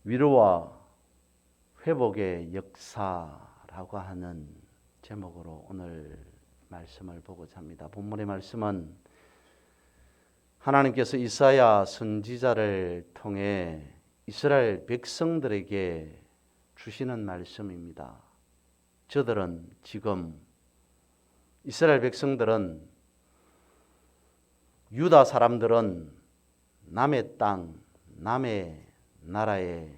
위로와 회복의 역사라고 하는 제목으로 오늘 말씀을 보고자 합니다. 본문의 말씀은 하나님께서 이사야 선지자를 통해 이스라엘 백성들에게 주시는 말씀입니다. 저들은 지금 이스라엘 백성들은 유다 사람들은 남의 땅, 남의 나라의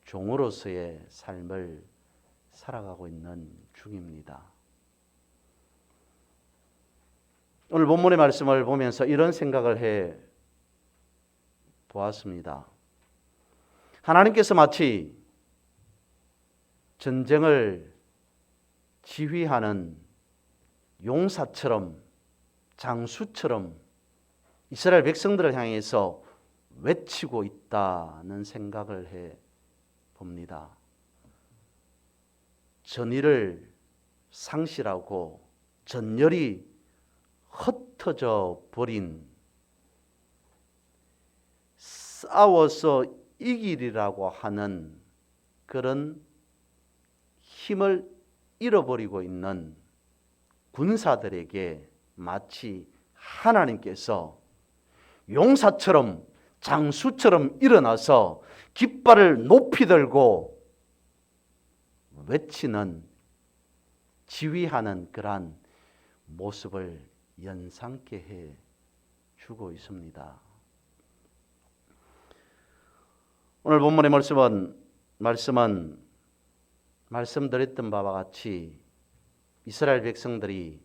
종으로서의 삶을 살아가고 있는 중입니다. 오늘 본문의 말씀을 보면서 이런 생각을 해 보았습니다. 하나님께서 마치 전쟁을 지휘하는 용사처럼, 장수처럼 이스라엘 백성들을 향해서 외치고 있다는 생각을 해 봅니다. 전의를 상실하고 전열이 흩어져 버린, 싸워서 이기리라고 하는 그런 힘을 잃어버리고 있는 군사들에게 마치 하나님께서 용사처럼 장수처럼 일어나서 깃발을 높이 들고 외치는, 지휘하는 그러한 모습을 연상케 해 주고 있습니다. 오늘 본문의 말씀은 말씀드렸던 바와 같이 이스라엘 백성들이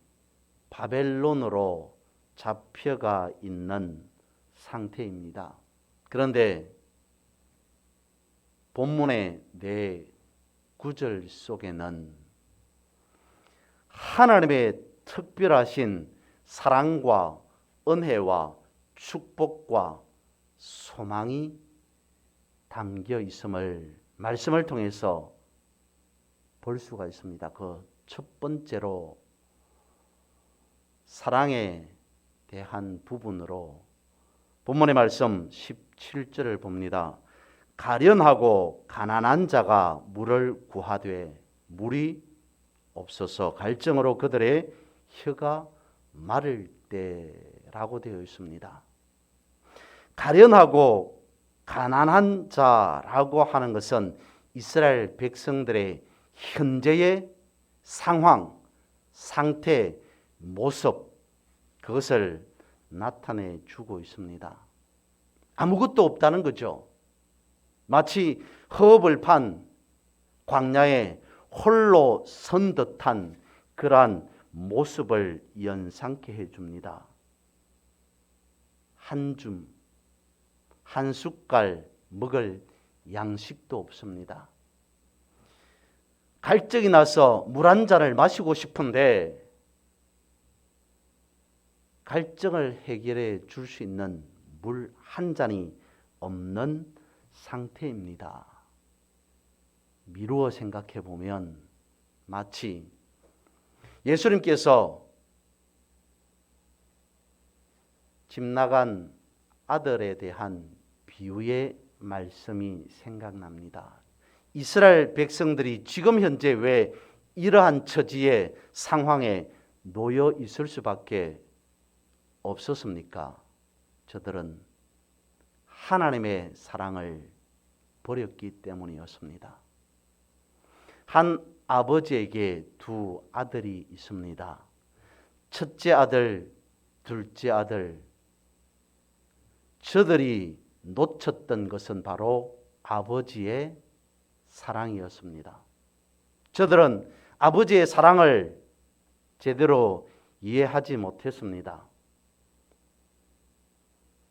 바벨론으로 잡혀가 있는 상태입니다. 그런데 본문의 네 구절 속에는 하나님의 특별하신 사랑과 은혜와 축복과 소망이 담겨 있음을 말씀을 통해서 볼 수가 있습니다. 그 첫 번째로 사랑에 대한 부분으로 본문의 말씀 17절을 봅니다. 가련하고 가난한 자가 물을 구하되 물이 없어서 갈증으로 그들의 혀가 마를 때라고 되어 있습니다. 가련하고 가난한 자라고 하는 것은 이스라엘 백성들의 현재의 상황, 상태, 모습, 그것을 나타내 주고 있습니다. 아무것도 없다는 거죠. 마치 허업을 판 광야에 홀로 선 듯한 그러한 모습을 연상케 해줍니다. 한 줌, 한 숟갈 먹을 양식도 없습니다. 갈증이 나서 물 한 잔을 마시고 싶은데 갈증을 해결해 줄 수 있는 물 한 잔이 없는 상태입니다. 미루어 생각해 보면 마치 예수님께서 집 나간 아들에 대한 비유의 말씀이 생각납니다. 이스라엘 백성들이 지금 현재 왜 이러한 처지의 상황에 놓여 있을 수밖에 없었습니까? 저들은 하나님의 사랑을 버렸기 때문이었습니다. 한 아버지에게 두 아들이 있습니다. 첫째 아들, 둘째 아들. 저들이 놓쳤던 것은 바로 아버지의 사랑이었습니다. 저들은 아버지의 사랑을 제대로 이해하지 못했습니다.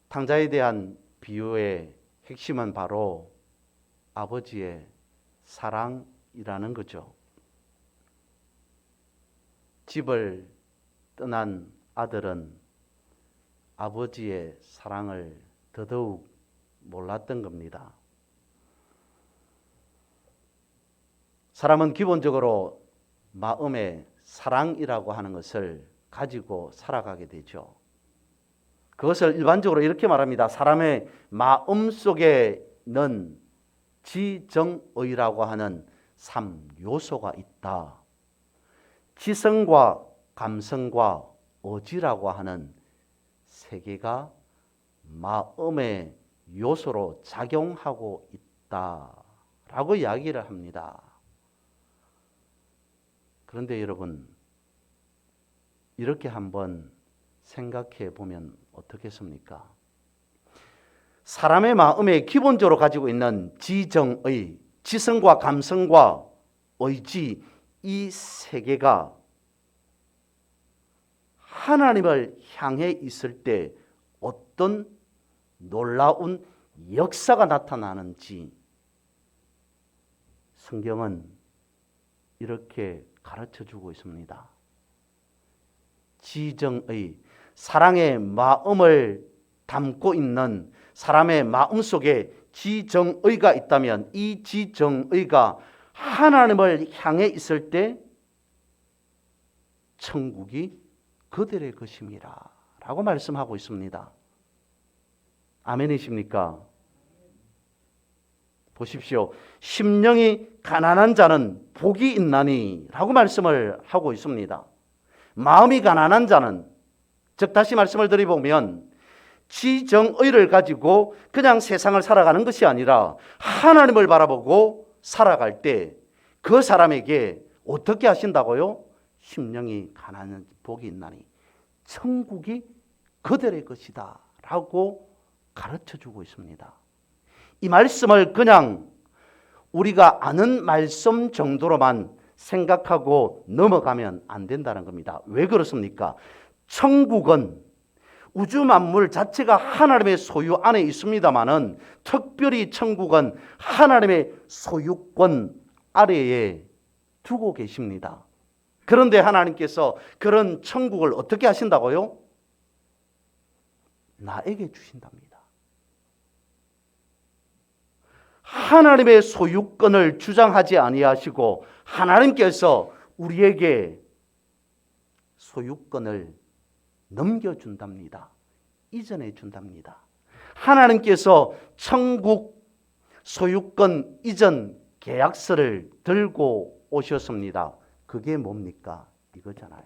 탕자에 대한 비유의 핵심은 바로 아버지의 사랑이라는 거죠. 집을 떠난 아들은 아버지의 사랑을 더더욱 몰랐던 겁니다. 사람은 기본적으로 마음에 사랑이라고 하는 것을 가지고 살아가게 되죠. 그것을 일반적으로 이렇게 말합니다. 사람의 마음 속에는 지정의라고 하는 3요소가 있다. 지성과 감성과 의지라고 하는 세 개가 마음의 요소로 작용하고 있다라고 이야기를 합니다. 그런데 여러분, 이렇게 한번 생각해 보면 어떻겠습니까? 사람의 마음에 기본적으로 가지고 있는 지정의, 지성과 감성과 의지, 이 세 개가 하나님을 향해 있을 때 어떤 놀라운 역사가 나타나는지 성경은 이렇게 가르쳐 주고 있습니다. 지정의, 사랑의 마음을 담고 있는 사람의 마음 속에 지정의가 있다면 이 지정의가 하나님을 향해 있을 때 천국이 그들의 것입니다 라고 말씀하고 있습니다. 아멘이십니까? 보십시오. 심령이 가난한 자는 복이 있나니 라고 말씀을 하고 있습니다. 마음이 가난한 자는, 즉 다시 말씀을 드려보면 지정의를 가지고 그냥 세상을 살아가는 것이 아니라 하나님을 바라보고 살아갈 때 그 사람에게 어떻게 하신다고요? 심령이 가난한 복이 있나니 천국이 그들의 것이다 라고 가르쳐주고 있습니다. 이 말씀을 그냥 우리가 아는 말씀 정도로만 생각하고 넘어가면 안 된다는 겁니다. 왜 그렇습니까? 천국은 우주 만물 자체가 하나님의 소유 안에 있습니다마는 특별히 천국은 하나님의 소유권 아래에 두고 계십니다. 그런데 하나님께서 그런 천국을 어떻게 하신다고요? 나에게 주신답니다. 하나님의 소유권을 주장하지 아니하시고 하나님께서 우리에게 소유권을 넘겨준답니다. 이전해 준답니다. 하나님께서 천국 소유권 이전 계약서를 들고 오셨습니다. 그게 뭡니까? 이거잖아요.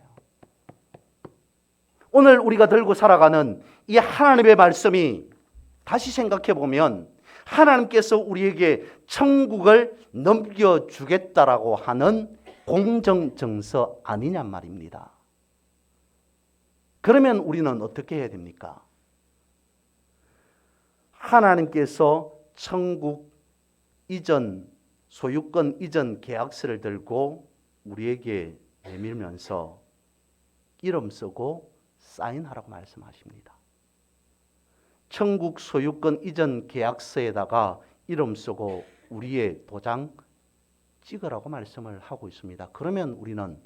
오늘 우리가 들고 살아가는 이 하나님의 말씀이 다시 생각해 보면 하나님께서 우리에게 천국을 넘겨주겠다라고 하는 공정증서 아니냔 말입니다. 그러면 우리는 어떻게 해야 됩니까? 하나님께서 천국 이전, 소유권 이전 계약서를 들고 우리에게 내밀면서 이름 쓰고 사인하라고 말씀하십니다. 천국 소유권 이전 계약서에다가 이름 쓰고 우리의 도장 찍으라고 말씀을 하고 있습니다. 그러면 우리는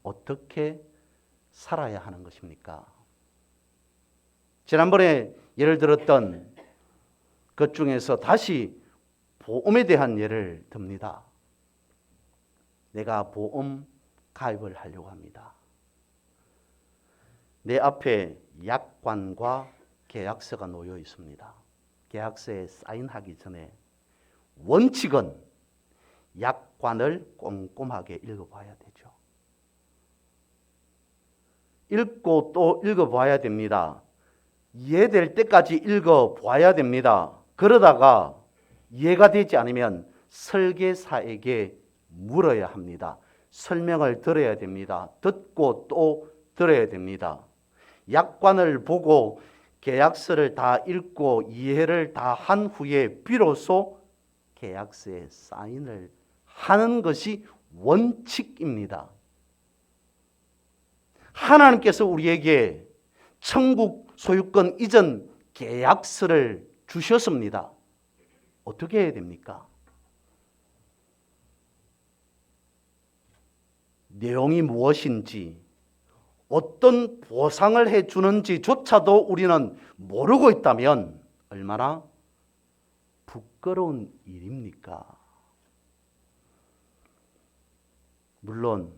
어떻게 살아야 하는 것입니까? 지난번에 예를 들었던 것 중에서 다시 보험에 대한 예를 듭니다. 내가 보험 가입을 하려고 합니다. 내 앞에 약관과 계약서가 놓여 있습니다. 계약서에 사인하기 전에 원칙은 약관을 꼼꼼하게 읽어봐야 되죠. 읽고 또 읽어봐야 됩니다. 이해될 때까지 읽어봐야 됩니다. 그러다가 이해가 되지 않으면 설계사에게 물어야 합니다. 설명을 들어야 됩니다. 듣고 또 들어야 됩니다. 약관을 보고 계약서를 다 읽고 이해를 다 한 후에 비로소 계약서에 사인을 하는 것이 원칙입니다. 하나님께서 우리에게 천국 소유권 이전 계약서를 주셨습니다. 어떻게 해야 됩니까? 내용이 무엇인지, 어떤 보상을 해주는지조차도 우리는 모르고 있다면 얼마나 부끄러운 일입니까? 물론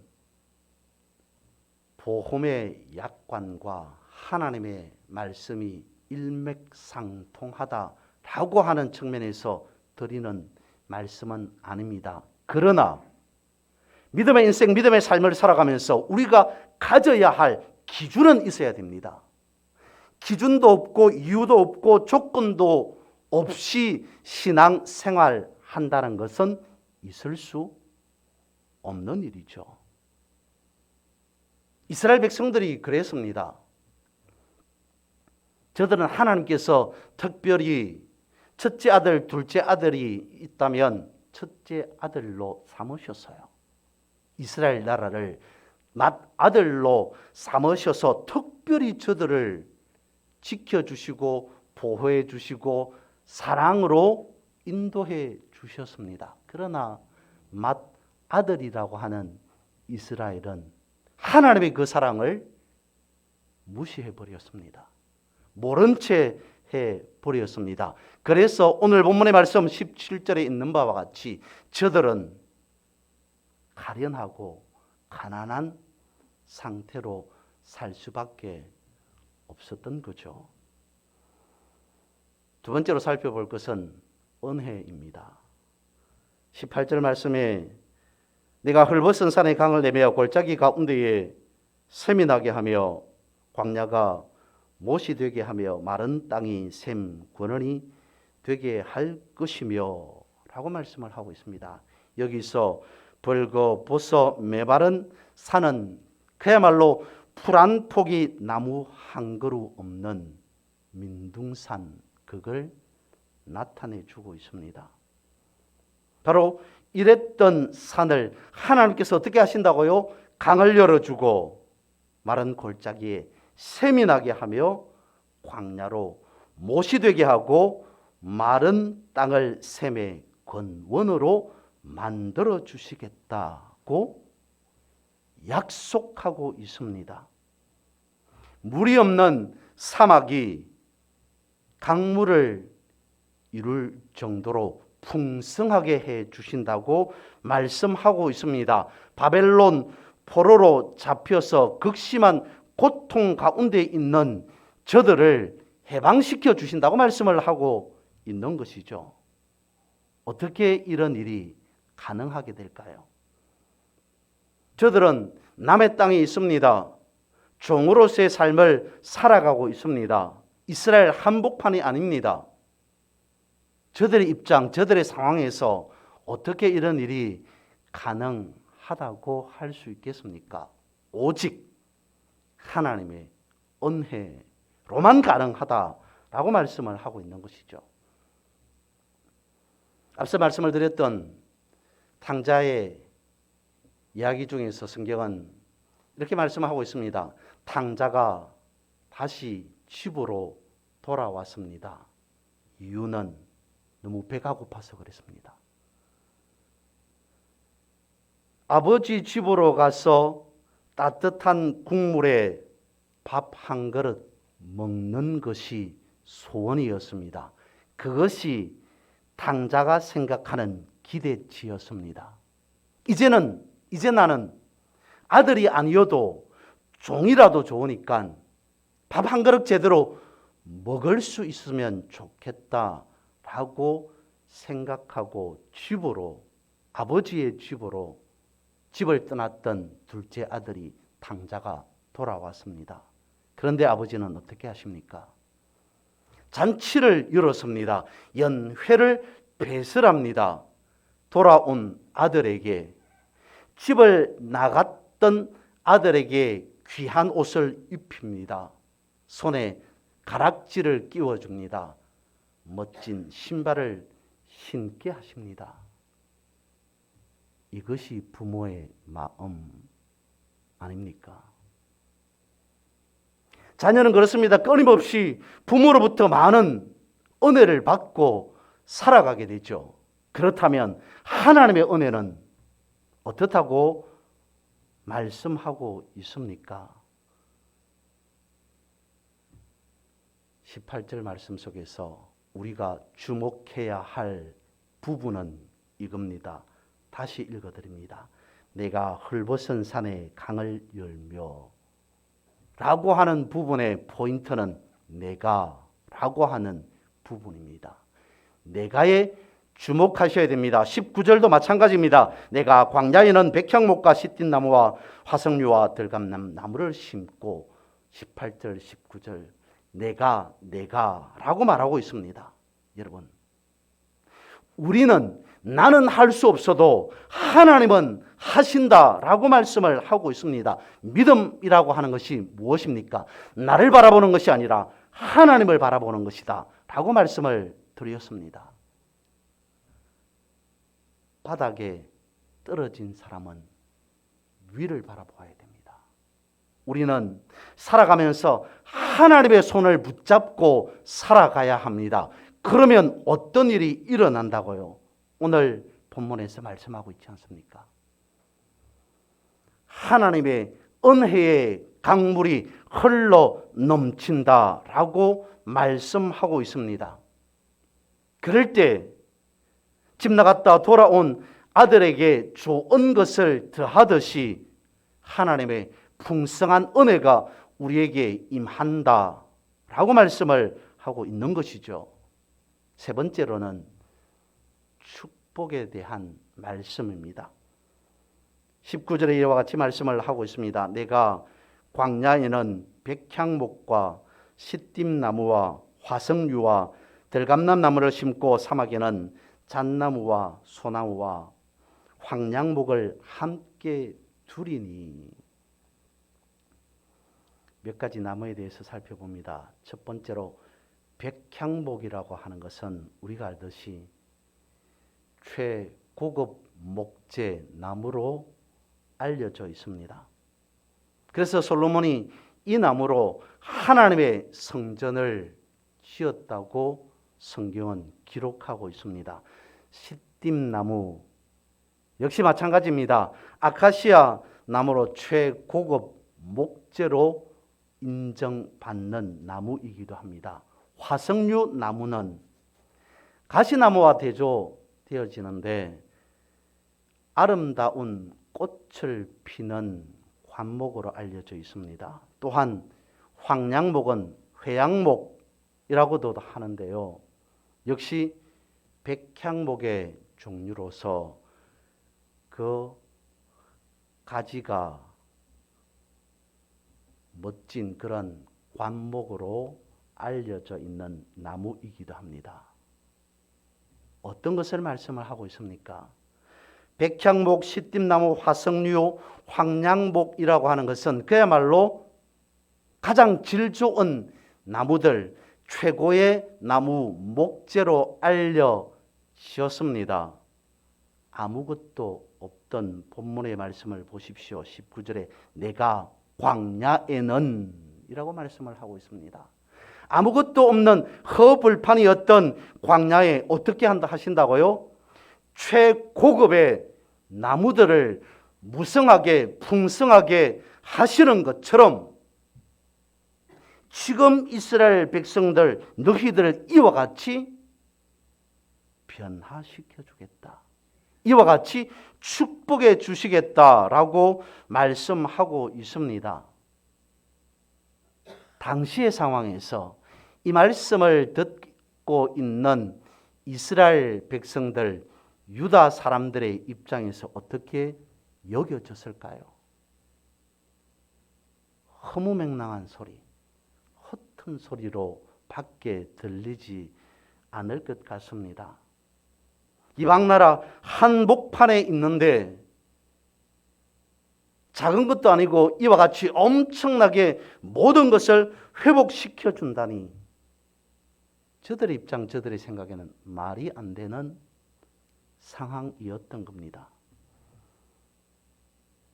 보험의 약관과 하나님의 말씀이 일맥상통하다라고 하는 측면에서 드리는 말씀은 아닙니다. 그러나 믿음의 인생, 믿음의 삶을 살아가면서 우리가 가져야 할 기준은 있어야 됩니다. 기준도 없고 이유도 없고 조건도 없이 신앙 생활한다는 것은 있을 수 없는 일이죠. 이스라엘 백성들이 그랬습니다. 저들은 하나님께서 특별히 첫째 아들, 둘째 아들이 있다면 첫째 아들로 삼으셨어요. 이스라엘 나라를 맏아들로 삼으셔서 특별히 저들을 지켜주시고 보호해 주시고 사랑으로 인도해 주셨습니다. 그러나 맏아들이라고 하는 이스라엘은 하나님의 그 사랑을 무시해 버렸습니다. 모른 채 해버렸습니다. 그래서 오늘 본문의 말씀 17절에 있는 바와 같이 저들은 가련하고 가난한 상태로 살 수밖에 없었던 거죠. 두 번째로 살펴볼 것은 은혜입니다. 18절 말씀에 내가 헐벗은 산의 강을 내며 골짜기 가운데에 샘이 나게 하며 광야가 못이 되게 하며 마른 땅이 샘 권원이 되게 할 것이며 라고 말씀을 하고 있습니다. 여기서 벌거벗어 메마른 산은 그야말로 풀 한 폭이 나무 한 그루 없는 민둥산, 그걸 나타내 주고 있습니다. 바로 이랬던 산을 하나님께서 어떻게 하신다고요? 강을 열어주고 마른 골짜기에 샘이 나게 하며 광야로 못이 되게 하고 마른 땅을 샘의 권원으로 만들어 주시겠다고 약속하고 있습니다. 물이 없는 사막이 강물을 이룰 정도로 풍성하게 해 주신다고 말씀하고 있습니다. 바벨론 포로로 잡혀서 극심한 고통 가운데 있는 저들을 해방시켜 주신다고 말씀을 하고 있는 것이죠. 어떻게 이런 일이 가능하게 될까요? 저들은 남의 땅에 있습니다. 종으로서의 삶을 살아가고 있습니다. 이스라엘 한복판이 아닙니다. 저들의 입장, 저들의 상황에서 어떻게 이런 일이 가능하다고 할 수 있겠습니까? 오직 하나님의 은혜로만 가능하다라고 말씀을 하고 있는 것이죠. 앞서 말씀을 드렸던 탕자의 이야기 중에서 성경은 이렇게 말씀하고 있습니다. 탕자가 다시 집으로 돌아왔습니다. 이유는 너무 배가 고파서 그랬습니다. 아버지 집으로 가서 따뜻한 국물에 밥 한 그릇 먹는 것이 소원이었습니다. 그것이 탕자가 생각하는 기대치였습니다. 이제 나는 아들이 아니어도 종이라도 좋으니까 밥 한 그릇 제대로 먹을 수 있으면 좋겠다라고 생각하고 아버지의 집으로 집을 떠났던 둘째 아들이 탕자가 돌아왔습니다. 그런데 아버지는 어떻게 하십니까? 잔치를 열었습니다. 연회를 배설합니다. 돌아온 아들에게, 집을 나갔던 아들에게 귀한 옷을 입힙니다. 손에 가락지를 끼워줍니다. 멋진 신발을 신게 하십니다. 이것이 부모의 마음 아닙니까? 자녀는 그렇습니다. 끊임없이 부모로부터 많은 은혜를 받고 살아가게 되죠. 그렇다면 하나님의 은혜는 어떻다고 말씀하고 있습니까? 18절 말씀 속에서 우리가 주목해야 할 부분은 이겁니다. 다시 읽어드립니다. 내가 헐벗은 산에 강을 열며 라고 하는 부분의 포인트는 내가 라고 하는 부분입니다. 내가의 주목하셔야 됩니다. 19절도 마찬가지입니다. 내가 광야에는 백향목과 시띠나무와 화석류와 들감나무를 심고 18절, 19절 내가 라고 말하고 있습니다. 여러분, 우리는 나는 할 수 없어도 하나님은 하신다라고 말씀을 하고 있습니다. 믿음이라고 하는 것이 무엇입니까? 나를 바라보는 것이 아니라 하나님을 바라보는 것이다 라고 말씀을 드렸습니다. 바닥에 떨어진 사람은 위를 바라보아야 됩니다. 우리는 살아가면서 하나님의 손을 붙잡고 살아가야 합니다. 그러면 어떤 일이 일어난다고요? 오늘 본문에서 말씀하고 있지 않습니까? 하나님의 은혜의 강물이 흘러 넘친다라고 말씀하고 있습니다. 그럴 때 집 나갔다 돌아온 아들에게 좋은 것을 더하듯이 하나님의 풍성한 은혜가 우리에게 임한다라고 말씀을 하고 있는 것이죠. 세 번째로는 축복에 대한 말씀입니다. 19절에 이와 같이 말씀을 하고 있습니다. 내가 광야에는 백향목과 시띠나무와 화석류와 들감나무를 심고 사막에는 잣나무와 소나무와 황량목을 함께 두리니. 몇 가지 나무에 대해서 살펴봅니다. 첫 번째로 백향목이라고 하는 것은 우리가 알듯이 최고급 목재 나무로 알려져 있습니다. 그래서 솔로몬이 이 나무로 하나님의 성전을 지었다고 성경은 기록하고 있습니다. 시띠나무 역시 마찬가지입니다. 아카시아 나무로 최고급 목재로 인정받는 나무이기도 합니다. 화석류 나무는 가시나무와 대조되어지는데 아름다운 꽃을 피는 관목으로 알려져 있습니다. 또한 황량목은 회양목이라고도 하는데요. 역시 백향목의 종류로서 그 가지가 멋진 그런 관목으로 알려져 있는 나무이기도 합니다. 어떤 것을 말씀을 하고 있습니까? 백향목, 시띠나무, 화석류, 황량목이라고 하는 것은 그야말로 가장 질 좋은 나무들, 최고의 나무 목재로 알려지었습니다. 아무것도 없던 본문의 말씀을 보십시오. 19절에 내가 광야에는 이라고 말씀을 하고 있습니다. 아무것도 없는 허불판이었던 광야에 어떻게 하신다고요? 최고급의 나무들을 무성하게 풍성하게 하시는 것처럼 지금 이스라엘 백성들 너희들을 이와 같이 변화시켜 주겠다. 이와 같이 축복해 주시겠다라고 말씀하고 있습니다. 당시의 상황에서 이 말씀을 듣고 있는 이스라엘 백성들, 유다 사람들의 입장에서 어떻게 여겨졌을까요? 허무맹랑한 소리, 헛된 소리로 밖에 들리지 않을 것 같습니다. 이방 나라 한복판에 있는데 작은 것도 아니고 이와 같이 엄청나게 모든 것을 회복시켜 준다니, 저들의 입장, 저들의 생각에는 말이 안 되는 상황이었던 겁니다.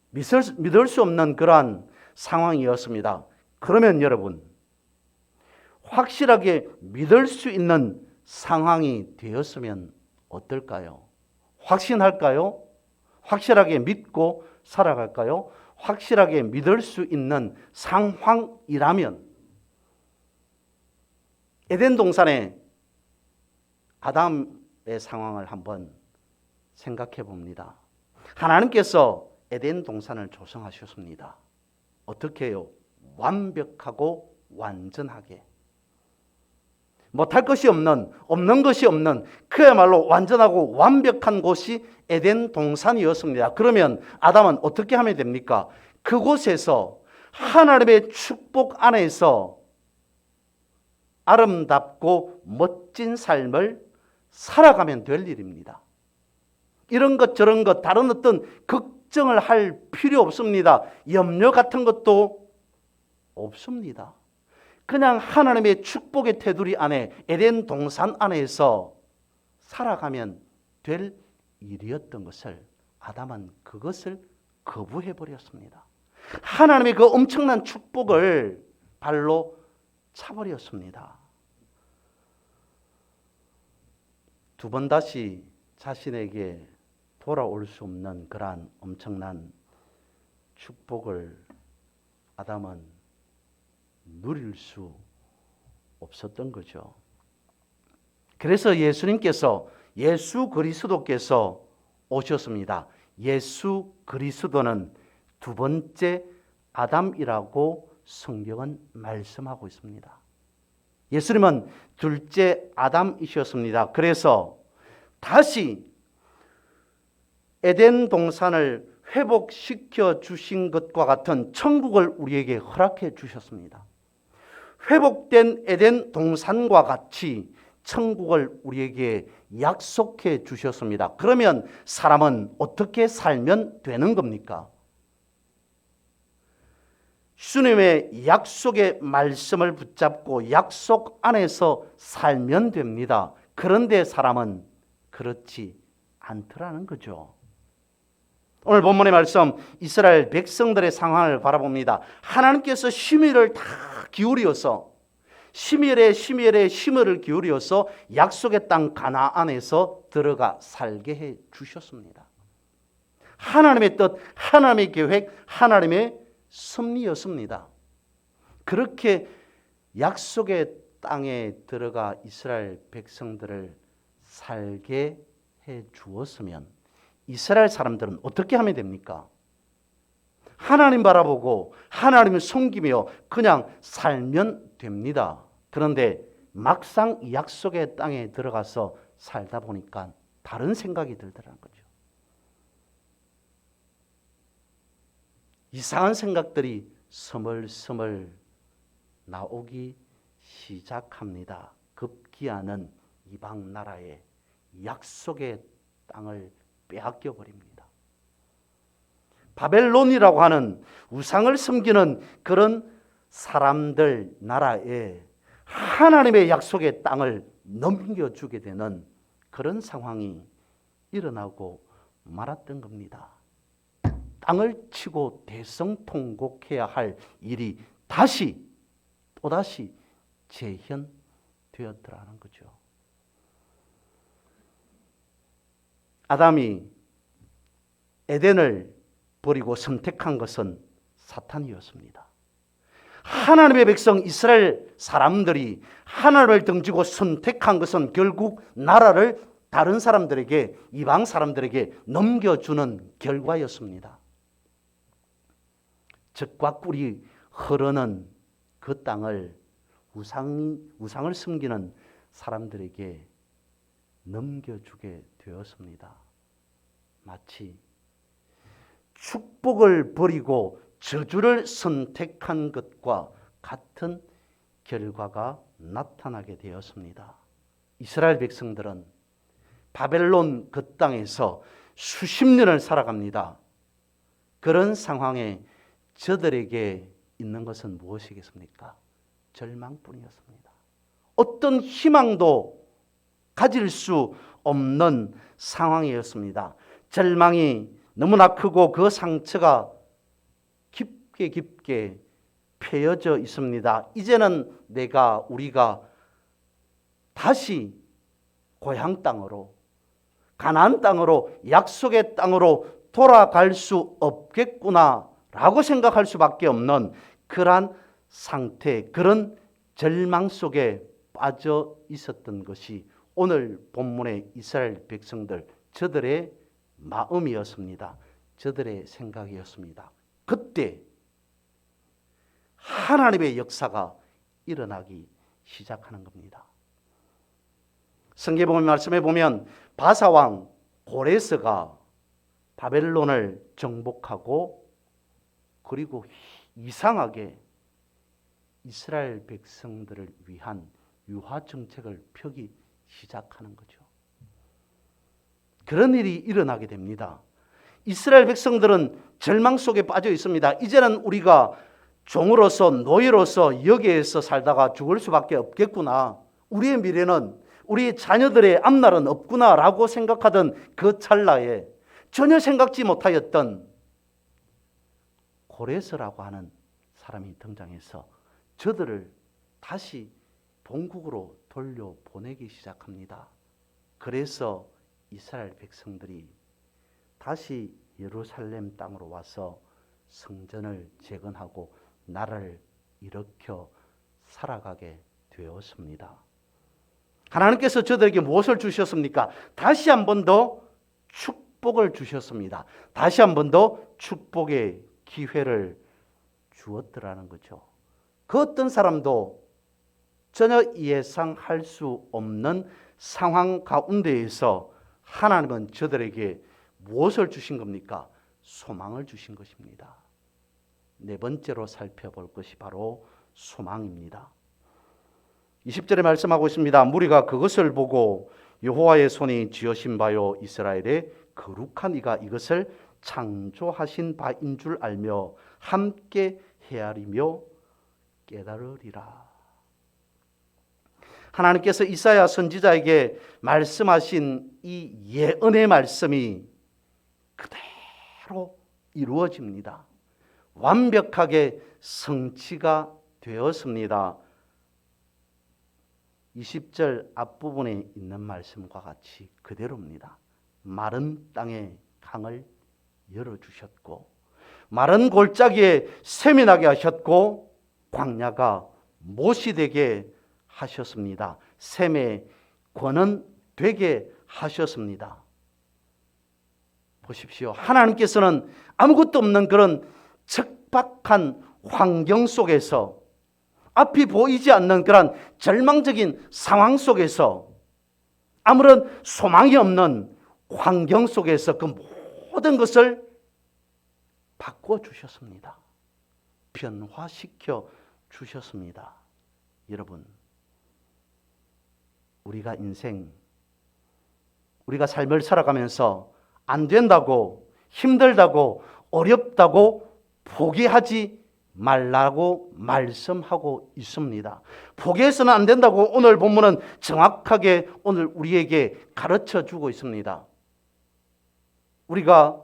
믿을 수 없는 그러한 상황이었습니다. 그러면 여러분, 확실하게 믿을 수 있는 상황이 되었으면 어떨까요? 확신할까요? 확실하게 믿고 살아갈까요? 확실하게 믿을 수 있는 상황이라면 에덴 동산의 아담의 상황을 한번 생각해 봅니다. 하나님께서 에덴 동산을 조성하셨습니다. 어떻게 해요? 완벽하고 완전하게. 못할 것이 없는 것이 없는 그야말로 완전하고 완벽한 곳이 에덴 동산이었습니다. 그러면 아담은 어떻게 하면 됩니까? 그곳에서 하나님의 축복 안에서 아름답고 멋진 삶을 살아가면 될 일입니다. 이런 것 저런 것 다른 어떤 걱정을 할 필요 없습니다. 염려 같은 것도 없습니다. 그냥 하나님의 축복의 테두리 안에 에덴 동산 안에서 살아가면 될 일이었던 것을 아담은 그것을 거부해 버렸습니다. 하나님의 그 엄청난 축복을 발로 차버렸습니다. 두 번 다시 자신에게 돌아올 수 없는 그러한 엄청난 축복을 아담은 누릴 수 없었던 거죠. 그래서 예수 그리스도께서 오셨습니다. 예수 그리스도는 두 번째 아담이라고 성경은 말씀하고 있습니다. 예수님은 둘째 아담이셨습니다. 그래서 다시 에덴 동산을 회복시켜 주신 것과 같은 천국을 우리에게 허락해 주셨습니다. 회복된 에덴 동산과 같이 천국을 우리에게 약속해 주셨습니다. 그러면 사람은 어떻게 살면 되는 겁니까? 주님의 약속의 말씀을 붙잡고 약속 안에서 살면 됩니다. 그런데 사람은 그렇지 않더라는 거죠. 오늘 본문의 말씀 이스라엘 백성들의 상황을 바라봅니다. 하나님께서 심혈을 다 기울여서 심혈에 심혈을 기울여서 약속의 땅 가나안에서 들어가 살게 해 주셨습니다. 하나님의 뜻, 하나님의 계획, 하나님의 섭리였습니다. 그렇게 약속의 땅에 들어가 이스라엘 백성들을 살게 해 주었으면 이스라엘 사람들은 어떻게 하면 됩니까? 하나님 바라보고 하나님을 섬기며 그냥 살면 됩니다. 그런데 막상 이 약속의 땅에 들어가서 살다 보니까 다른 생각이 들더라는 거죠. 이상한 생각들이 스멀스멀 나오기 시작합니다. 급기야는 이방 나라의 약속의 땅을 빼앗겨 버립니다. 바벨론이라고 하는 우상을 섬기는 그런 사람들 나라에 하나님의 약속의 땅을 넘겨주게 되는 그런 상황이 일어나고 말았던 겁니다. 땅을 치고 대성통곡해야 할 일이 또다시 재현되었더라는 거죠. 아담이 에덴을 버리고 선택한 것은 사탄이었습니다. 하나님의 백성 이스라엘 사람들이 하나님을 등지고 선택한 것은 결국 나라를 다른 사람들에게, 이방 사람들에게 넘겨주는 결과였습니다. 젖과 꿀이 흐르는 그 땅을 우상을 섬기는 사람들에게 넘겨주게 되었습니다. 마치 축복을 버리고 저주를 선택한 것과 같은 결과가 나타나게 되었습니다. 이스라엘 백성들은 바벨론 그 땅에서 수십 년을 살아갑니다. 그런 상황에 저들에게 있는 것은 무엇이겠습니까? 절망뿐이었습니다. 어떤 희망도 가질 수 없는 상황이었습니다. 절망이 너무나 크고 그 상처가 깊게 패여져 있습니다. 이제는 우리가 다시 고향 땅으로, 가나안 땅으로, 약속의 땅으로 돌아갈 수 없겠구나라고 생각할 수밖에 없는 그러한 상태, 그런 절망 속에 빠져 있었던 것이 오늘 본문의 이스라엘 백성들, 저들의 마음이었습니다. 저들의 생각이었습니다. 그때 하나님의 역사가 일어나기 시작하는 겁니다. 성경 말씀에 보면 바사왕 고레스가 바벨론을 정복하고 그리고 이상하게 이스라엘 백성들을 위한 유화 정책을 펴기 시작하는 거죠. 그런 일이 일어나게 됩니다. 이스라엘 백성들은 절망 속에 빠져 있습니다. 이제는 우리가 종으로서 노예로서 여기에서 살다가 죽을 수밖에 없겠구나. 우리의 미래는 우리 자녀들의 앞날은 없구나라고 생각하던 그 찰나에 전혀 생각지 못하였던 고레스라고 하는 사람이 등장해서 저들을 다시 본국으로 돌려보내기 시작합니다. 그래서 이스라엘 백성들이 다시 예루살렘 땅으로 와서 성전을 재건하고 나라를 일으켜 살아가게 되었습니다. 하나님께서 저들에게 무엇을 주셨습니까? 다시 한 번 더 축복을 주셨습니다. 다시 한 번 더 축복의 기회를 주었더라는 거죠. 그 어떤 사람도 전혀 예상할 수 없는 상황 가운데에서 하나님은 저들에게 무엇을 주신 겁니까? 소망을 주신 것입니다. 네 번째로 살펴볼 것이 바로 소망입니다. 20절에 말씀하고 있습니다. 무리가 그것을 보고 여호와의 손이 쥐어신 바요 이스라엘의 거룩한 이가 이것을 창조하신 바인 줄 알며 함께 헤아리며 깨달으리라. 하나님께서 이사야 선지자에게 말씀하신 이 예언의 말씀이 그대로 이루어집니다. 완벽하게 성취가 되었습니다. 20절 앞부분에 있는 말씀과 같이 그대로입니다. 마른 땅에 강을 열어주셨고 마른 골짜기에 샘이 나게 하셨고 광야가 못이 되게 하셨습니다. 샘의 권은 되게 하셨습니다. 보십시오. 하나님께서는 아무것도 없는 그런 척박한 환경 속에서 앞이 보이지 않는 그런 절망적인 상황 속에서 아무런 소망이 없는 환경 속에서 그 모든 것을 바꿔 주셨습니다. 변화시켜 주셨습니다. 여러분, 우리가 우리가 삶을 살아가면서 안 된다고, 힘들다고, 어렵다고 포기하지 말라고 말씀하고 있습니다. 포기해서는 안 된다고 오늘 본문은 정확하게 오늘 우리에게 가르쳐 주고 있습니다. 우리가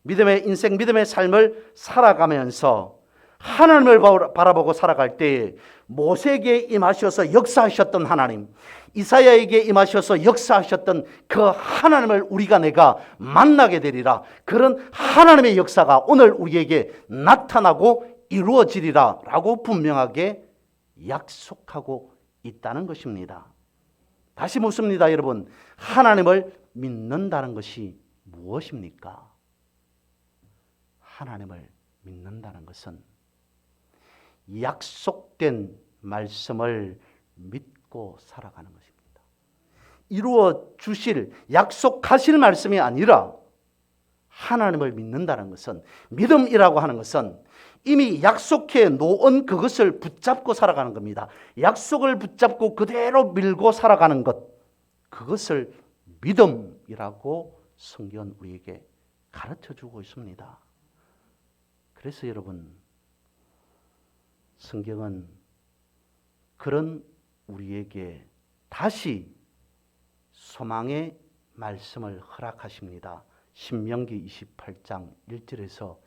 믿음의 인생, 믿음의 삶을 살아가면서 하나님을 바라보고 살아갈 때에 모세에게 임하셔서 역사하셨던 하나님, 이사야에게 임하셔서 역사하셨던 그 하나님을 내가 만나게 되리라. 그런 하나님의 역사가 오늘 우리에게 나타나고 이루어지리라 라고 분명하게 약속하고 있다는 것입니다. 다시 묻습니다, 여러분. 하나님을 믿는다는 것이 무엇입니까? 하나님을 믿는다는 것은 약속된 말씀을 믿고 살아가는 것입니다. 이루어 주실, 약속하실 말씀이 아니라 하나님을 믿는다는 것은, 믿음이라고 하는 것은 이미 약속해 놓은 그것을 붙잡고 살아가는 겁니다. 약속을 붙잡고 그대로 밀고 살아가는 것, 그것을 믿음이라고 성경은 우리에게 가르쳐 주고 있습니다. 그래서 여러분, 성경은 그런 우리에게 다시 소망의 말씀을 허락하십니다. 신명기 28장 1절에서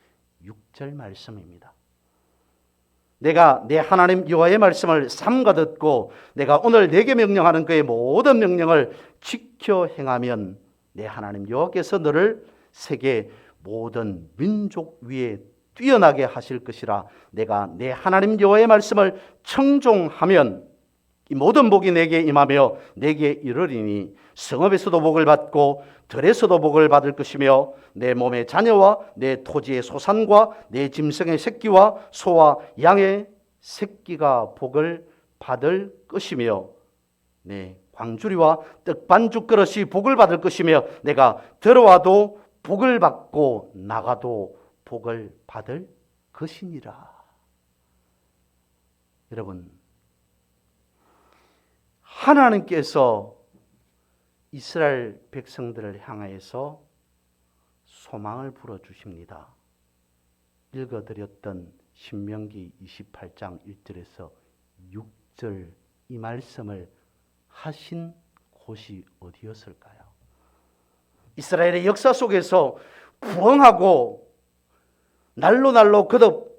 6절 말씀입니다. 내가 내 하나님 여호와의 말씀을 삼가 듣고 내가 오늘 내게 명령하는 그의 모든 명령을 지켜 행하면 내 하나님 여호와께서 너를 세계 모든 민족 위에 뛰어나게 하실 것이라. 내가 내 하나님 여호와의 말씀을 청종하면 이 모든 복이 내게 임하며 내게 이르리니 성읍에서도 복을 받고 들에서도 복을 받을 것이며 내 몸의 자녀와 내 토지의 소산과 내 짐승의 새끼와 소와 양의 새끼가 복을 받을 것이며 내 광주리와 떡반죽 그릇이 복을 받을 것이며 내가 들어와도 복을 받고 나가도 복을 받을 것이니라. 여러분, 하나님께서 이스라엘 백성들을 향하여서 소망을 불어주십니다. 읽어드렸던 신명기 28장 1절에서 6절 이 말씀을 하신 곳이 어디였을까요? 이스라엘의 역사 속에서 부흥하고 날로 거듭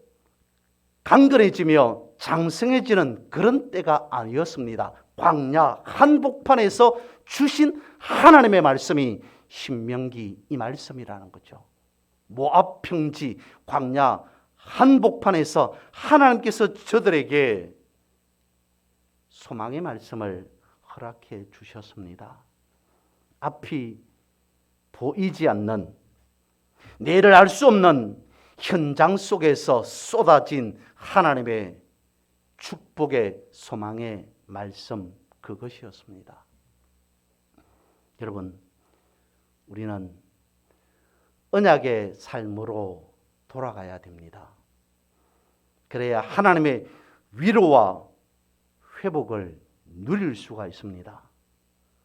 강건해지며 장성해지는 그런 때가 아니었습니다. 광야 한복판에서 주신 하나님의 말씀이 신명기 이 말씀이라는 거죠. 모압 평지 광야 한복판에서 하나님께서 저들에게 소망의 말씀을 허락해 주셨습니다. 앞이 보이지 않는, 내일을 알 수 없는 현장 속에서 쏟아진 하나님의 축복의 소망의 말씀, 그것이었습니다. 여러분, 우리는 언약의 삶으로 돌아가야 됩니다. 그래야 하나님의 위로와 회복을 누릴 수가 있습니다.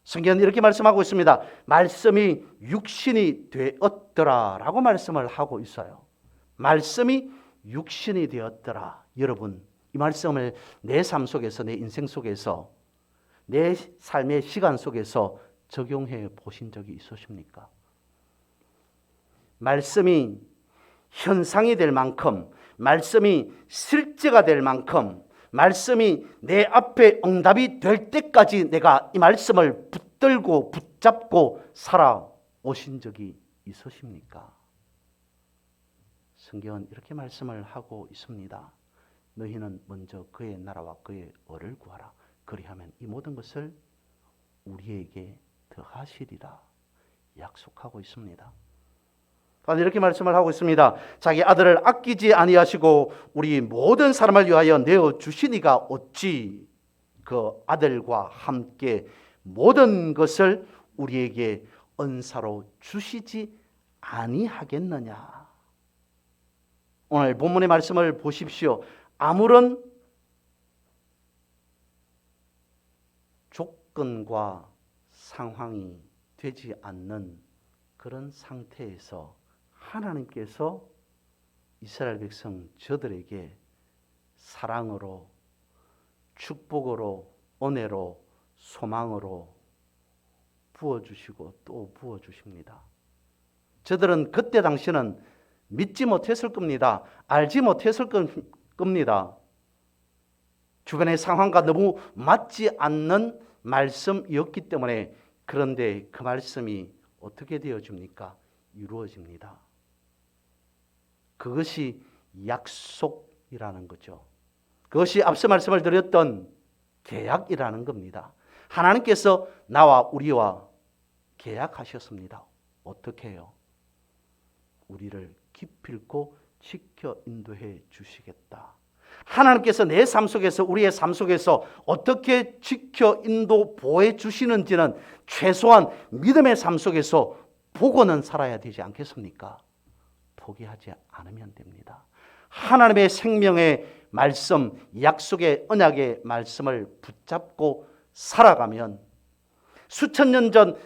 성경은 이렇게 말씀하고 있습니다. 말씀이 육신이 되었더라 라고 말씀을 하고 있어요. 말씀이 육신이 되었더라. 여러분, 이 말씀을 내 삶 속에서, 내 인생 속에서, 내 삶의 시간 속에서 적용해 보신 적이 있으십니까? 말씀이 현상이 될 만큼, 말씀이 실제가 될 만큼, 말씀이 내 앞에 응답이 될 때까지 내가 이 말씀을 붙들고 붙잡고 살아오신 적이 있으십니까? 성경은 이렇게 말씀을 하고 있습니다. 너희는 먼저 그의 나라와 그의 의를 구하라. 그리하면 이 모든 것을 우리에게 더하시리라 약속하고 있습니다. 이렇게 말씀을 하고 있습니다. 자기 아들을 아끼지 아니하시고 우리 모든 사람을 위하여 내어 주시니가 어찌 그 아들과 함께 모든 것을 우리에게 은사로 주시지 아니하겠느냐. 오늘 본문의 말씀을 보십시오. 아무런 조건과 상황이 되지 않는 그런 상태에서 하나님께서 이스라엘 백성 저들에게 사랑으로, 축복으로, 은혜로, 소망으로 부어주시고 또 부어주십니다. 저들은 그때 당시는 믿지 못했을 겁니다. 알지 못했을 겁니다. 주변의 상황과 너무 맞지 않는 말씀이었기 때문에. 그런데 그 말씀이 어떻게 되어집니까? 이루어집니다. 그것이 약속이라는 거죠. 그것이 앞서 말씀을 드렸던 계약이라는 겁니다. 하나님께서 나와 우리와 계약하셨습니다. 어떻게 해요? 우리를 기필코 지켜 인도해 주시겠다. 하나님께서 내 삶 속에서, 우리의 삶 속에서 어떻게 지켜 인도 보호해 주시는지는 최소한 믿음의 삶 속에서 보고는 살아야 되지 않겠습니까? 포기하지 않으면 됩니다. 하나님의 생명의 말씀, 약속의 언약의 말씀을 붙잡고 살아가면 수천 년 전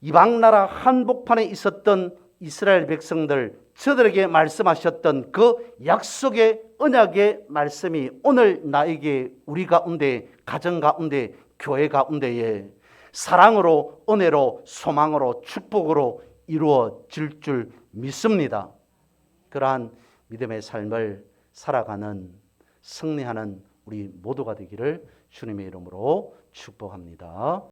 이방나라 한복판에 있었던 이스라엘 백성들, 저들에게 말씀하셨던 그 약속의 언약의 말씀이 오늘 나에게, 우리 가운데, 가정 가운데, 교회 가운데에 사랑으로, 은혜로, 소망으로, 축복으로 이루어질 줄 믿습니다. 그러한 믿음의 삶을 살아가는, 승리하는 우리 모두가 되기를 주님의 이름으로 축복합니다.